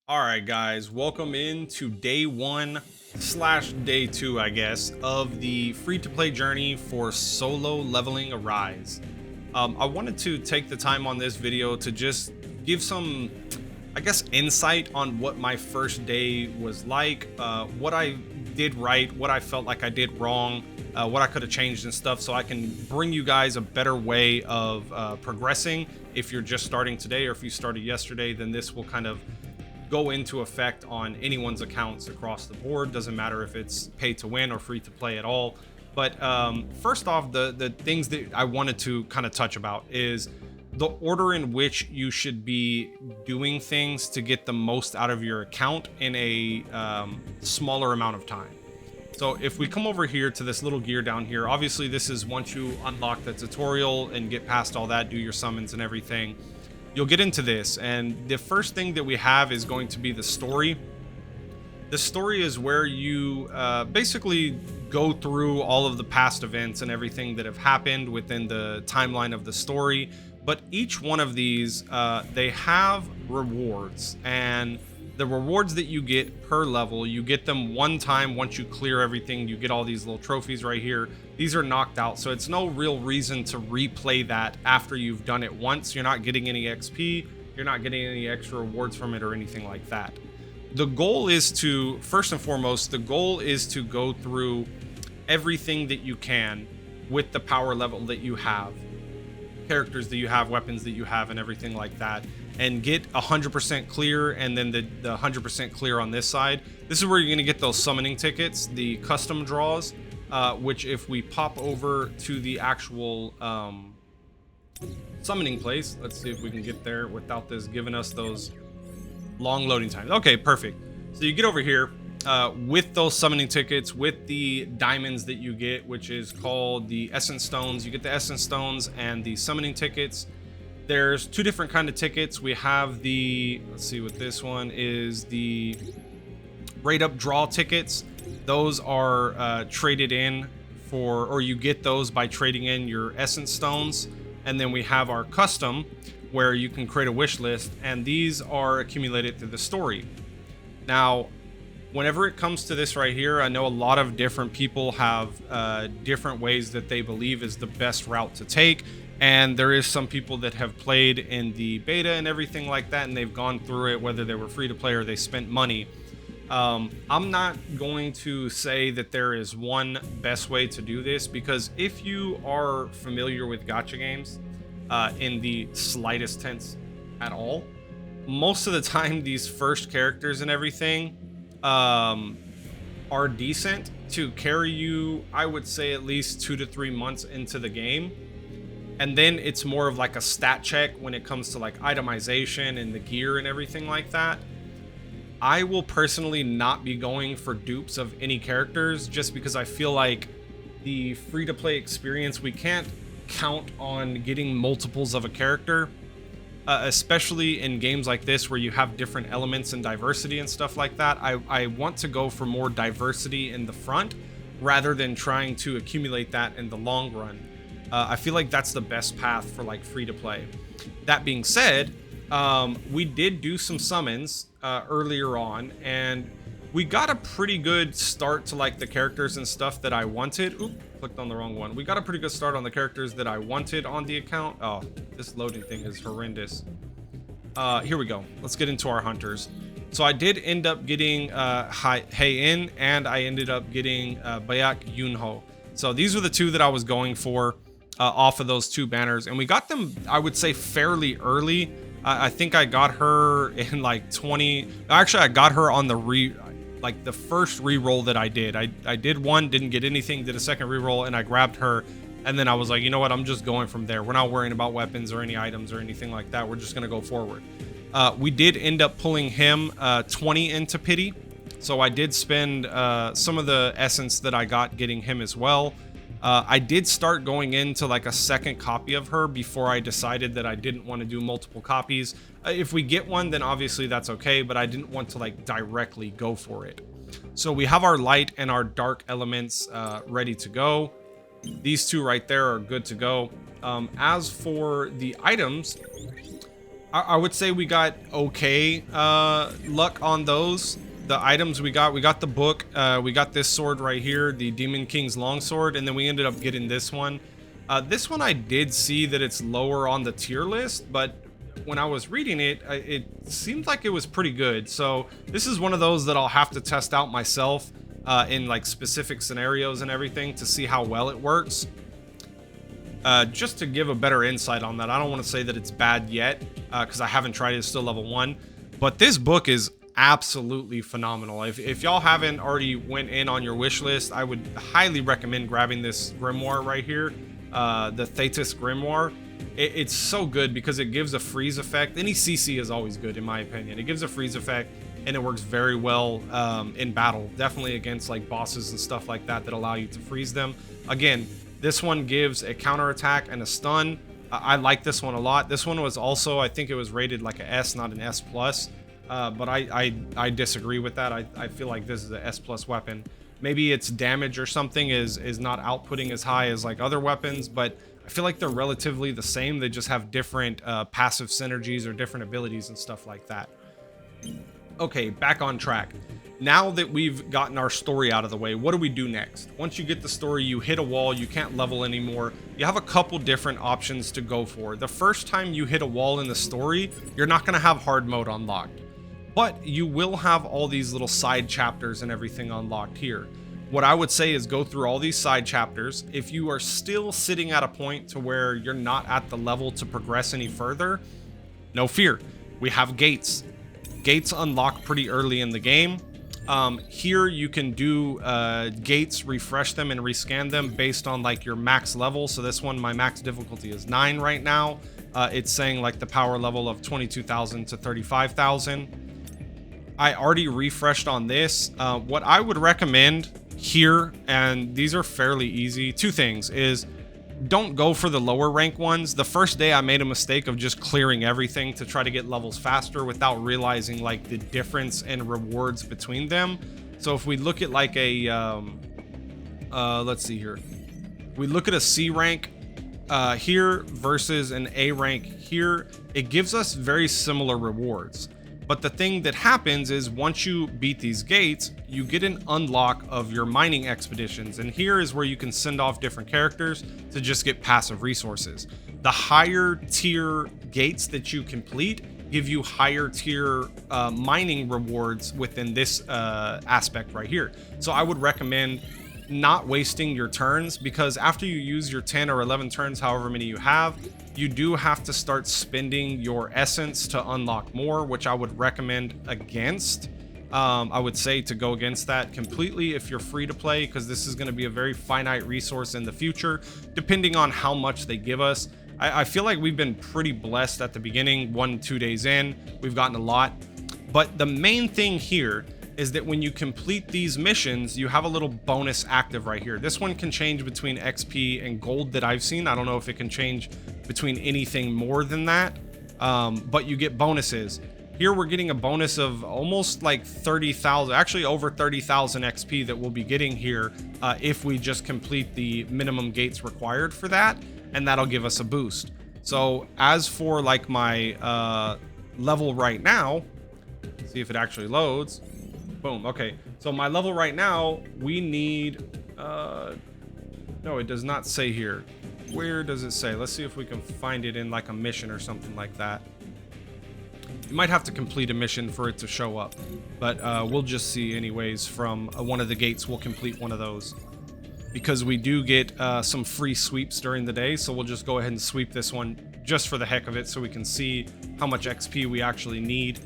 All right, guys, welcome into day one slash day two, I guess, of the free to play journey for solo leveling Arise. I wanted to take the time on this video to just give some, I guess, insight on what my first day was like, what I did right, what I felt like I did wrong, what I could have changed and stuff, so I can bring you guys a better way of progressing. If you're just starting today or if you started yesterday, then this will kind of go into effect on anyone's accounts across the board. Doesn't matter if it's pay to win or free to play at all. But first off, the things that I wanted to kind of touch about is the order in which you should be doing things to get the most out of your account in a smaller amount of time. So if we come over here to this little gear down here, obviously this is once you unlock the tutorial and get past all that, do your summons and everything, you'll get into this. And the first thing that we have is going to be the story. The story is where you basically go through all of the past events and everything that have happened within the timeline of the story. But each one of these, they have rewards, and the rewards that you get per level, you get them one time. Once you clear everything, you get all these little trophies right here. These are knocked out, so it's no real reason to replay that after you've done it once. You're not getting any XP, you're not getting any extra rewards from it or anything like that. The goal is to, first and foremost, the goal is to go through everything that you can with the power level that you have, characters that you have, weapons that you have, and everything like that, and get 100% clear. And then the 100% clear on this side, this is where you're going to get those summoning tickets, the custom draws, which if we pop over to the actual summoning place, let's see if we can get there without this giving us those long loading times. Okay, perfect. So you get over here with those summoning tickets, with the diamonds that you get, which is called the essence stones. You get the essence stones and the summoning tickets. There's two different kind of tickets. We have the, let's see what this one is, the rate up draw tickets. Those are traded in for, or you get those by trading in your essence stones. And then we have our custom, where you can create a wish list, and these are accumulated through the story. Now, whenever it comes to this right here, I know a lot of different people have different ways that they believe is the best route to take. And there is some people that have played in the beta and everything like that, and they've gone through it, whether they were free to play or they spent money. I'm not going to say that there is one best way to do this, because if you are familiar with gacha games in the slightest sense at all, most of the time these first characters and everything are decent to carry you, I would say, at least 2 to 3 months into the game. And then it's more of like a stat check when it comes to like itemization and the gear and everything like that. I will personally not be going for dupes of any characters, just because I feel like the free-to-play experience, we can't count on getting multiples of a character, especially in games like this where you have different elements and diversity and stuff like that. I want to go for more diversity in the front rather than trying to accumulate that in the long run. I feel like that's the best path for like free to play. That being said, we did do some summons earlier on, and we got a pretty good start to like the characters and stuff that I wanted. Oop, clicked on the wrong one. We got a pretty good start on the characters that I wanted on the account. Oh, this loading thing is horrendous. Here we go. Let's get into our hunters. So I did end up getting Hei-In, and I ended up getting Bayak Yunho. So these were the two that I was going for off of those two banners, and we got them, I would say, fairly early. I think I got her in like 20. Actually, I got her on the the first re-roll that I did. I did one, didn't get anything, did a second re-roll, and I grabbed her. And then I was like, you know what? I'm just going from there. We're not worrying about weapons or any items or anything like that. We're just going to go forward. We did end up pulling him 20 into pity. So I did spend some of the essence that I got getting him as well. I did start going into like a second copy of her before I decided that I didn't want to do multiple copies. If we get one, then obviously that's okay, but I didn't want to like directly go for it. So we have our light and our dark elements ready to go. These two right there are good to go. As for the items, I would say we got okay luck on those. The items we got the book, we got this sword right here, the Demon King's longsword, and then we ended up getting this one. This one I did see that it's lower on the tier list, but when I was reading it, it seemed like it was pretty good. So this is one of those that I'll have to test out myself in like specific scenarios and everything to see how well it works. Just to give a better insight on that, I don't want to say that it's bad yet because I haven't tried it. It's still level 1, but this book is absolutely phenomenal. If y'all haven't already went in on your wish list, I would highly recommend grabbing this grimoire right here, the Thetis grimoire. It's so good because it gives a freeze effect. Any CC is always good in my opinion. It gives a freeze effect and it works very well in battle, definitely against like bosses and stuff like that that allow you to freeze them. Again, this one gives a counter attack and a stun. I like this one a lot. This one was also, I think it was rated like a S, not an S plus. But I disagree with that. I feel like this is a S plus weapon. Maybe its damage or something is not outputting as high as like other weapons, but I feel like they're relatively the same. They just have different passive synergies or different abilities and stuff like that. Okay, back on track. Now that we've gotten our story out of the way, what do we do next? Once you get the story, you hit a wall, you can't level anymore. You have a couple different options to go for. The first time you hit a wall in the story, you're not going to have hard mode unlocked, but you will have all these little side chapters and everything unlocked here. What I would say is go through all these side chapters. If you are still sitting at a point to where you're not at the level to progress any further, no fear. We have gates. Gates unlock pretty early in the game. Here you can do gates, refresh them and rescan them based on like your max level. So this one, my max difficulty is 9 right now. It's saying like the power level of 22,000 to 35,000. I already refreshed on this. What I would recommend here, and these are fairly easy, two things is don't go for the lower rank ones. The first day I made a mistake of just clearing everything to try to get levels faster without realizing like the difference in rewards between them. So if we look at like a let's see here, we look at a C rank here versus an A rank here, it gives us very similar rewards. But the thing that happens is once you beat these gates, you get an unlock of your mining expeditions. And here is where you can send off different characters to just get passive resources. The higher tier gates that you complete give you higher tier mining rewards within this aspect right here. So I would recommend not wasting your turns, because after you use your 10 or 11 turns, however many you have, you do have to start spending your essence to unlock more, which I would recommend against. I would say to go against that completely if you're free to play, because this is going to be a very finite resource in the future, depending on how much they give us. I feel like we've been pretty blessed at the beginning. 1-2 days in, we've gotten a lot. But the main thing here is that when you complete these missions, you have a little bonus active right here. This one can change between XP and gold that I've seen. I don't know if it can change between anything more than that, but you get bonuses. Here we're getting a bonus of almost like 30,000, actually over 30,000 XP that we'll be getting here if we just complete the minimum gates required for that, and that'll give us a boost. So as for like my level right now, see if it actually loads. Boom. Okay, so my level right now, we need no, it does not say here. Where does it say? Let's see if we can find it in like a mission or something like that. You might have to complete a mission for it to show up, but we'll just see anyways. From one of the gates, we'll complete one of those, because we do get some free sweeps during the day. So we'll just go ahead and sweep this one just for the heck of it, so we can see how much XP we actually need.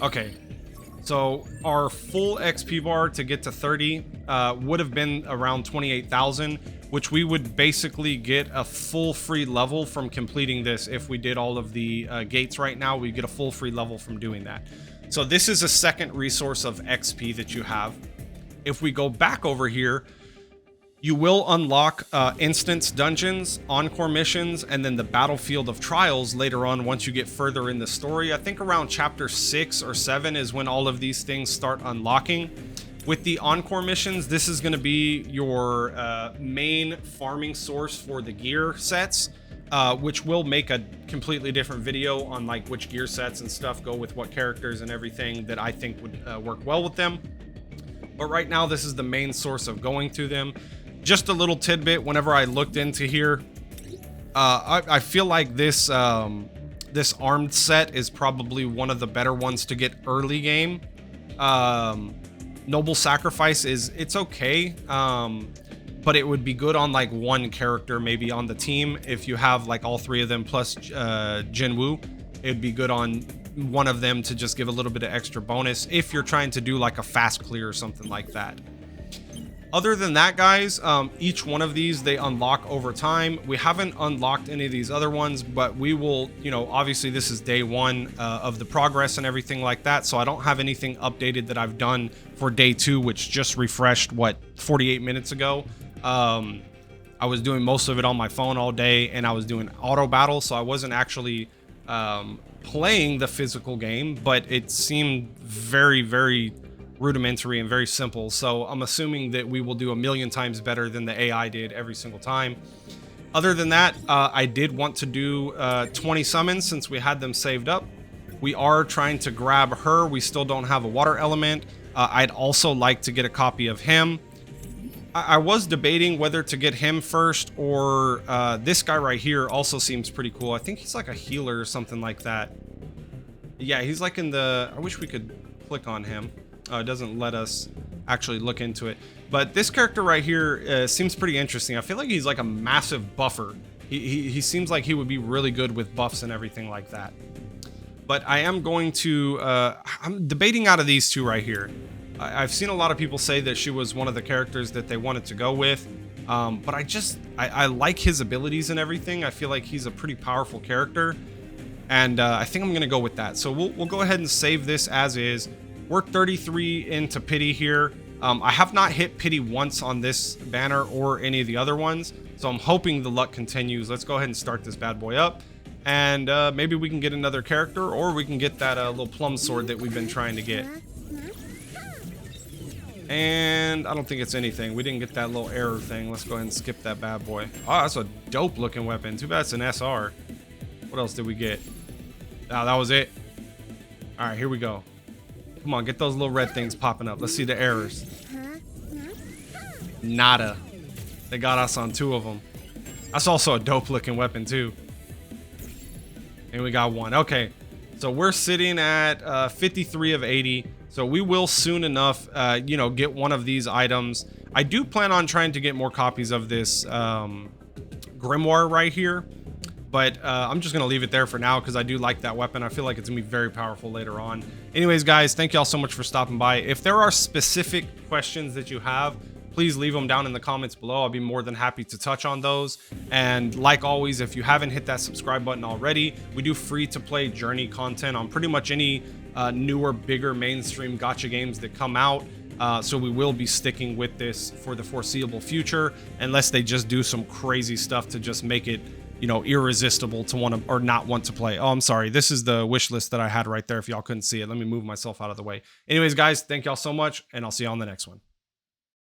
Okay, so our full XP bar to get to 30 would have been around 28,000, which we would basically get a full free level from completing this. If we did all of the gates right now, we get a full free level from doing that. So this is a second resource of XP that you have. If we go back over here, you will unlock instance dungeons, encore missions, and then the battlefield of trials later on once you get further in the story. I think around chapter 6 or 7 is when all of these things start unlocking. With the encore missions, this is going to be your main farming source for the gear sets. which will make a completely different video on like which gear sets and stuff go with what characters and everything that I think would work well with them. But right now, this is the main source of going to them. Just a little tidbit, whenever I looked into here, I feel like this this armed set is probably one of the better ones to get early game. Noble Sacrifice it's okay, but it would be good on like one character, maybe on the team. If you have like all three of them plus Jinwoo, it'd be good on one of them to just give a little bit of extra bonus if you're trying to do like a fast clear or something like that. Other than that, guys, each one of these they unlock over time. We haven't unlocked any of these other ones, but we will, you know, obviously this is day one of the progress and everything like that, so I don't have anything updated that I've done for day 2, which just refreshed 48 minutes ago. I was doing most of it on my phone all day, and I was doing auto battle, so I wasn't actually playing the physical game, but it seemed very, very rudimentary and very simple. So I'm assuming that we will do a million times better than the AI did every single time. Other than that, I did want to do 20 summons since we had them saved up. We are trying to grab her. We still don't have a water element. I'd also like to get a copy of him. I was debating whether to get him first or this guy right here also seems pretty cool. I think he's like a healer or something like that. Yeah, he's like in the... I wish we could click on him. It doesn't let us actually look into it. But this character right here seems pretty interesting. I feel like he's like a massive buffer. He seems like he would be really good with buffs and everything like that. But I am going to... I'm debating out of these two right here. I've seen a lot of people say that she was one of the characters that they wanted to go with. But I like his abilities and everything. I feel like he's a pretty powerful character. And I think I'm going to go with that. So we'll go ahead and save this as is. We're 33 into pity here. I have not hit pity once on this banner or any of the other ones, so I'm hoping the luck continues. Let's go ahead and start this bad boy up, and maybe we can get another character, or we can get that little plum sword that we've been trying to get. And I don't think it's anything. We didn't get that little error thing. Let's go ahead and skip that bad boy. Oh, that's a dope looking weapon. Too bad it's an SR. What else did we get? Oh, that was it. All right, here we go. Come on, get those little red things popping up. Let's see the errors. Nada. They got us on 2 of them. That's also a dope looking weapon too. And we got 1. Okay, so we're sitting at 53 of 80. So we will soon enough, you know, get one of these items. I do plan on trying to get more copies of this grimoire right here. But I'm just going to leave it there for now because I do like that weapon. I feel like it's going to be very powerful later on. Anyways, guys, thank y'all so much for stopping by. If there are specific questions that you have, please leave them down in the comments below. I'll be more than happy to touch on those. And like always, if you haven't hit that subscribe button already, we do free-to-play journey content on pretty much any newer, bigger, mainstream gacha games that come out. So we will be sticking with this for the foreseeable future, unless they just do some crazy stuff to just make it, you know, irresistible to want to or not want to play. Oh, I'm sorry. This is the wish list that I had right there. If y'all couldn't see it, let me move myself out of the way. Anyways, guys, thank y'all so much, and I'll see you on the next one.